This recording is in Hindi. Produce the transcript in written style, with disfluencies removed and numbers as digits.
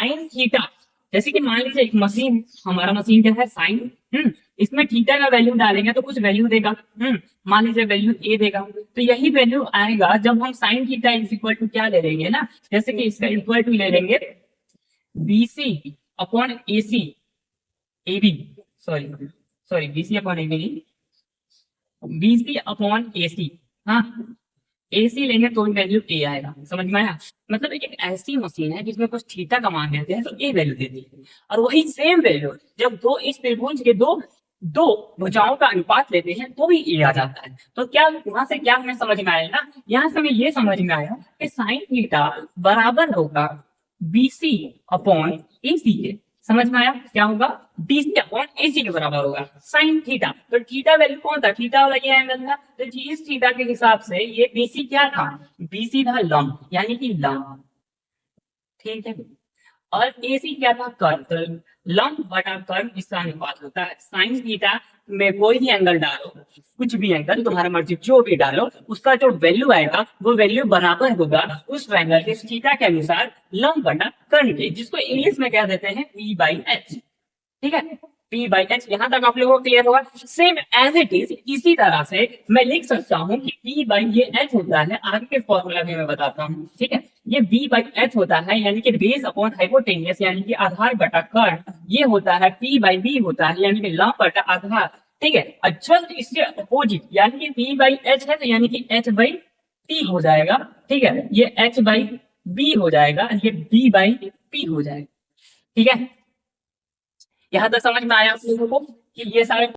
साइन थीटा, जैसे कि मान लीजिए एक मशीन, हमारा मशीन क्या है साइन, इसमें थीटा का वैल्यू डालेंगे तो कुछ वैल्यू देगा, मान लीजिए वैल्यू ए देगा, तो यही वैल्यू आएगा जब हम sine theta is equal to क्या ले लेंगे ना, जैसे कि इसका इक्वल टू ले लेंगे BC upon AC, AB, sorry sorry BC upon AB, BC upon AC, हाँ एसी लेंगे तो वैल्यू ए आएगा, समझ में आया। मतलब एक ऐसी मशीन है जिसमें कुछ थीटा का मान देते हैं तो ए वैल्यू देती है, और वही सेम वैल्यू जब दो इस त्रिभुज के दो दो भुजाओं का अनुपात लेते हैं तो भी ए आ जाता है। तो क्या वहां से क्या हमें समझ में आया ना, यहाँ से हमें ये समझ में आया कि साइन थीटा बराबर होगा बीसी अपॉन एसी के, समझ में आया क्या होगा, बीसी अपॉन एसी के बराबर होगा साइन थीटा। तो थीटा वैल्यू कौन था, थीटा वाला ये एंगल था, तो इस थीटा के हिसाब से ये बीसी क्या था, बीसी था लंब, यानी कि लंब, ठीक है। और एसी क्या था, कर्व, तो लंब बटा कर्व इसका अनुपात होता है। साइन थीटा में कोई भी एंगल डालो, कुछ भी एंगल तुम्हारा मर्जी जो भी डालो, उसका जो वैल्यू आएगा वो वैल्यू बराबर होगा उस ट्रायंगल के थीटा के अनुसार लंब बटा कर्व के, जिसको इंग्लिश में कह देते हैं P by H, ठीक है। P by H, यहाँ तक आप लोगों को क्लियर होगा। सेम एज इट इज इसी तरह से मैं लिख सकता हूँ कि P by ये H होता है, आगे के फॉर्मूला में मैं बताता हूँ, ठीक है। ये B by H होता है यानी कि बेस अपॉन हाइपोटेनियस, यानी कि आधार बटा कर्व, ये होता है P by B होता है यानी कि लंब बटा आधार, ठीक है। अच्छा इसके अपोजिट यानी कि P by H है तो यानी कि H by P हो जाएगा, ठीक है। ये H by B हो जाएगा, ये B by P हो जाएगा, ठीक है। यहाँ तक समझ में आया आप लोगों को कि ये सारे